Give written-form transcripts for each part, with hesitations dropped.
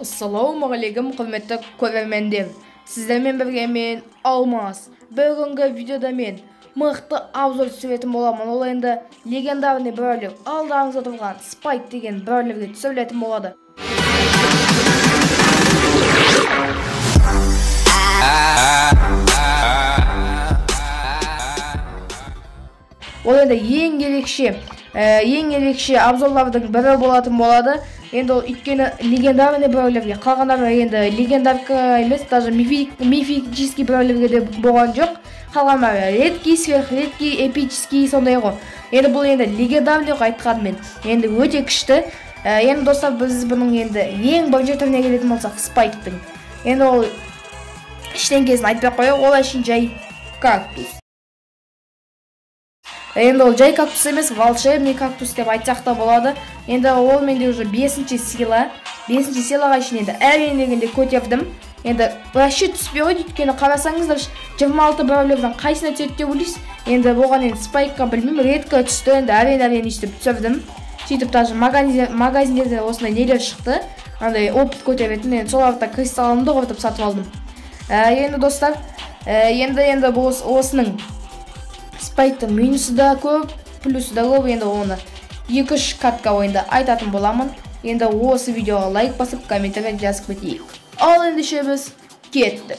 Ассалаумағалейкум құрметті көрермендер. Сіздермен бірге мен Алмас. Бүгінгі видеода мен мықты обзор түсіретін боламын. Ол енді легендарный бройлер. Алдарыңызда тұрған Spike деген бройлерге түсірілетін болады. Ол енді ең ерекше обзорлардың бірі болатын болады. Енді ол өйткені легендарный бройлерге, қалғандары енді легендарка емес, даже мифический бройлерге де болған жоқ. Қалғандары редкий, сверхредкий, эпический сондай ғой. Енді бұл енді легендарный айтқанмен, енді өте күшті. Енді достар, біз бұның енді ең бірінші түріне келетін болсақ, Spike'тың. Енді ол ештеңкесін айтпай қояйық, ол үшін жай кактус. Енді ол жай кактус емес, волшебный кактус деп айтсақ та болады. Енді ол менде уже 5-ші сила. 5-ші силаға үшін енді әрендегенде көтердім. Енді вообще түспей қойды, өйткені қарасаңыздар 26 бройлерден қайсына түседі деп ойлайсыз. Енді болған енді Spike'қа білмеймін, редко түсті. Енді әрен өйстіп түсірдім. Сөйтіп даже магазиндерде осындай нелер шықты. Андай опыт көтеретін, енді соларда кристаллымды құртып сатып алдым. Енді достар, енді бұл осының Spike'тың минусы да көп, плюсы да көп. Енді оны 2-3 катка ойында айтатын боламын. Енді осы видеоға лайк басып, комментария жазып кетейік. Ал ендеше біз кеттік.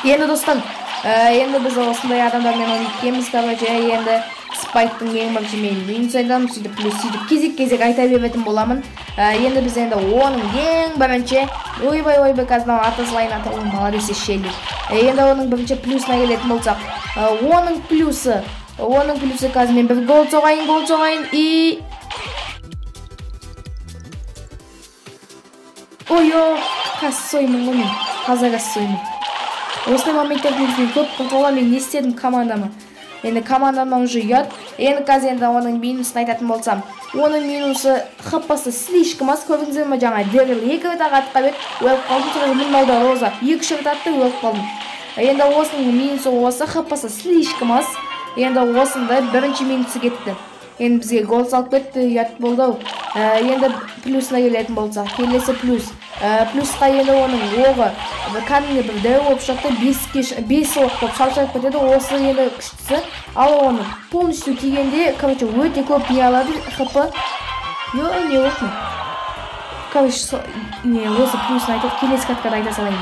Енді достар, енді біз осындай адамдармен ойнайтеміз. Енді Spike'тың ең бірінші мен минус айтамын, сөйтіп плюс сөйтіп кезек айта беретін боламын. Енді біз енді оның ең бірінші ойбай қазір атасылайын атауы молодец шелли. Енді оның бірінші плюсына келетін болсақ, оның плюсы қазір мен бір гол соғайын и ой-ой, қассоймын ғой мен, қазір қассоймын. Осындай моменттерден көп құртуға мен не істедім командама. Енді командама уже ұят. Енді қазір енді оның минусын айтатын болсам, оның минусы хпсы слишком аз. Көрдіңіздер ме, жаңа Дэрил 2 рет атқа бет, өліп қалдым, sonra мұндалда Роза 2-3 рет атты, өліп қалдым. Енді осының минусы осы, хпсы слишком аз. Енді осында бірінші минусы кетті. Енді бізге гол салып кетті, ұят болды. Енді плюсына келетін болсақ, келесі плюс. Плюсқа енді оның оғы кәдімгі бір дәу болып шықты, 5 оқ болып шаршайып кетеді, осы енді күштісі. Ал оны полностью тигенде, өте көп не алады, хп. Не оқын. Осы плюсын айтып, келесі каткада айта салайын.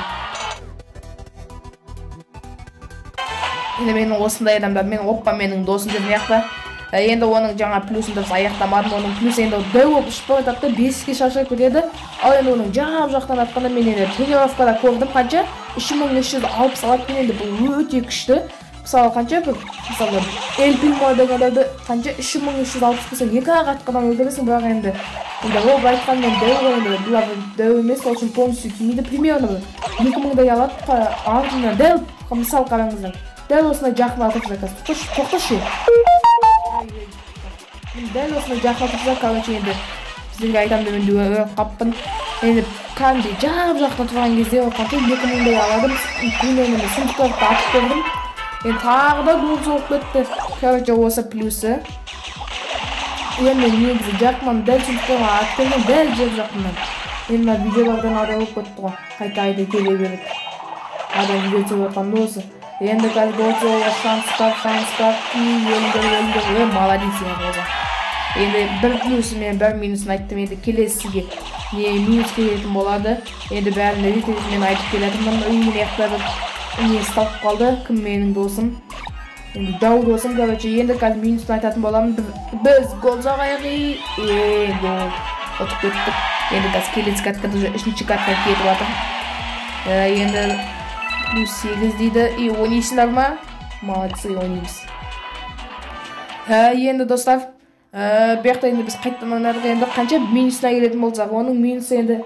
Енді менің осындай адамдармен, оппа менің досым деп аяқта. Енді оның жаңа плюсын дұрыс аяқтамадым. Оның плюс енді дәу болып ұшпай атты, 5-ке шаршайып кетеді. Ал енді оның жақтан атқанда мен енді тренировкада көрдім қанша 3360 алады. Енді бұл өте күшті. Мысалы қанша бір, мысалы El Primo дегендерді қанша 3360 болса 2-ақ атқадан өлдіресің, бірақ енді ол айтқанмен дәу ғой, енді бұлар дәу емес, ол үшін полностью кемейді. Примерно 2000-дай алады, артында дәу, мысал қараңыздар. Дәл осындай жақын атып жақасы. Тоқташы. Дәл осындай жақын атып жақасы. Енді сіздерге айтамын мен дөй қаппын. Енді кәнде жақын тұрған кезде қанша 2000-дай аладым. Күнемінде сындықтарды атып көрдім. Енді тағы да гол соғып кетті. Осы плюсы. Енді негізі жақыннан дәл сындықтарға атып көрдім. Дәл жақыннан. Енді видеолардан ада болып кетті ғой. Қайта келе береді. Адам видео түсіп отқанды осы. Енді қазір гол соғуға шанс бар. Өлдір, молодец еді. Енді бір плюсы мен бір минусын айттым. Енді келесіге минус келетін болады. Енді бәрін ретелесімен айтып келетімін. Үймен аяқтары не сталып қалды. Кім менің досым? Енді дау досым. Енді қазір минусын айтатын боламын. Біз гол соғайық. Гол. Отып көттік. Енді қазір келесі каткада 3-ші катқа кетіп атыр. Енді плюс 8 дейді. Ойнайсыңдар ма? Молодцы, ойнаймыз. Енді достар, бұяқта енді біз қайттан ойнадық. Енді қанша минусына келетін болсақ, оның минусы енді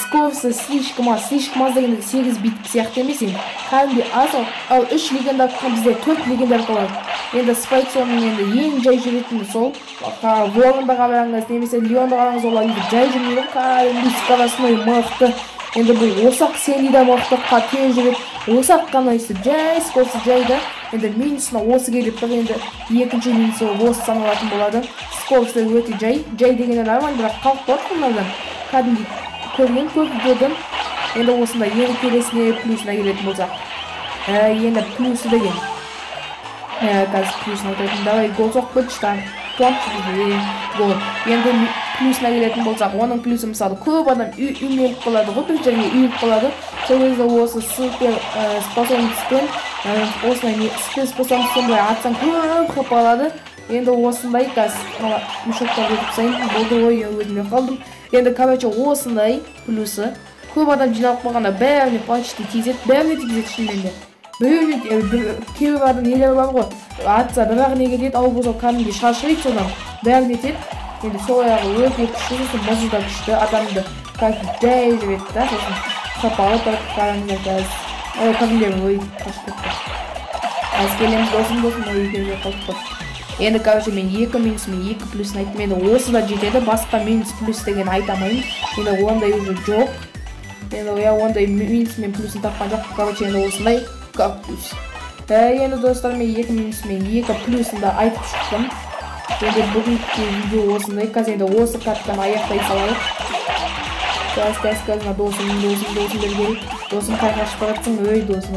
скорсы слишком аз дегенде 8 бит сияқты емес енді. Кәдімгі аз, ал 3 легендарқа бізде 4 легендарқа бар. Енді Spike соның енді ең жай жүретіні сол. Воронда қараңыз, немесе Леонда қараңыз, олар енді жай жүрмейді. Кәдімгі скоростной мықты. Енді бұл осақ сенді мықты қате жүріп, осақ қана өйстіп, жай скорсы жайды. Енді минусына осы келіп тұр. Енді екінші минусы осы саналатын болады. Скоросты өте жай дегенде нормально, бірақ қалып қалады бұнардан. Кәдімгі көрген көп видеодан. Енді осында ең келесіне плюсына келетін болсақ. Енді плюсы деген. Қазір плюсына айтатын. Давай гол соқып кетші. Гол. Енді плюсына келетін болсақ, оның плюсы мысалы көп адам үймеліп қалады ғой, бір жерге үйіп қалады. Сол кезде осы супер способностьпен, осындай супер способностьпен былай атсаң көп қылып қалады. Енді осындай қазір мешоктар өтіп сайын болды ғой, өзіме қалдым. Енді короче осындай плюсы көп адам жиналып қалғанда бәріне почти тигізеді, шынымен де. Кейбір адам нелер бар ғой, атса бірақ неге дейді, ал болса кәдімгі шашырайды, содан бәріне етеді. Енді сол аяғы өте күшті, сосын мұзы да күшті, адамды жай жібетті да, сосын сапалы тұрып қараңыздар қазір. Кәдімдер ой, қашып кетті. Келеміз досым, үйге қалып қой. Енді короче мен 2 минус мен 2 плюсын айттым. Енді осы да жетеді, басқа минус плюс деген айтамайын. Енді ондай уже жоқ. Енді ондай минус мен плюсын тапқан жоқ. Короче енді осындай плюс. Енді достар мен 2 минус мен 2 плюсын да айтып шықтым. Енді бүгінгі видео осындай. Қазір енді осы картаны аяқтай салайық. Қазір досым бергелік. Досым қайқашып баратсың, досым.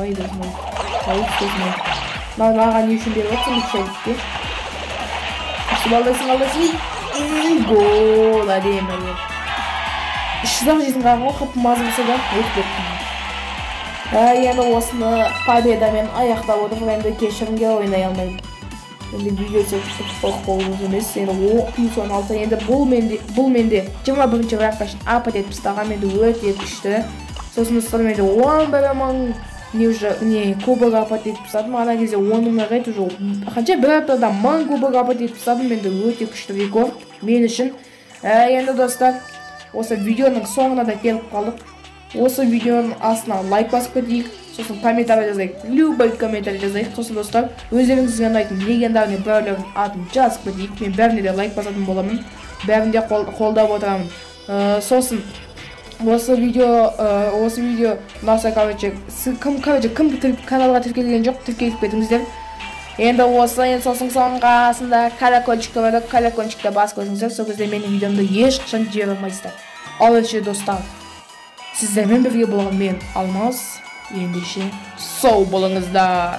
Маған не үшін беріп атсың, бүкшәлікке. Алдайсың. Гол, әдемі. Шызақ жейтін қағын қып мазымсы да өтпеттім. Енді осыны победамен аяқтап отырып, енді кешірімге ойнай алмаймын. Енді видео сөкіштіп спорт қолымыз емес. Енді плюс 16. Енді бұл менде 21-ші раққа үшін апат етіп стаған. Енді өте күшті. Сосын ұстарым енді 11 мың кубок апат етіп стадым. Ана кезде 10 мыңға қайт уже. Қанша бір аптада 1000 кубок апат етіп стадым. Енді өте күшті рекорд мен үшін. Енді достар, осы видеоның соңына да келіп қалдық. Осы видеоның астына лайк басып кетейік. Сосын комментарий жазайық. Любой комментарий жазайық. Сосын достар, өздеріңізге ұнайтын легендарный бәулердің атын жазып кетейік. Мен бәріне де лайк басатын боламын. Бәрінде қолдап отырамын. Сосын осы видео ұнаса, кім каналға тіркелген жоқ, тіркеліп кетіңіздер. Енді сосын соңғасында колокольчикті бар, колокольчикті басып көзіңіздер. Сол кезде менің видеомды ешқашан жібере алмайсыздар. Ал ендеше достар, сіздермен бірге болған мен Алмас. Ендеше сау болыңыздар.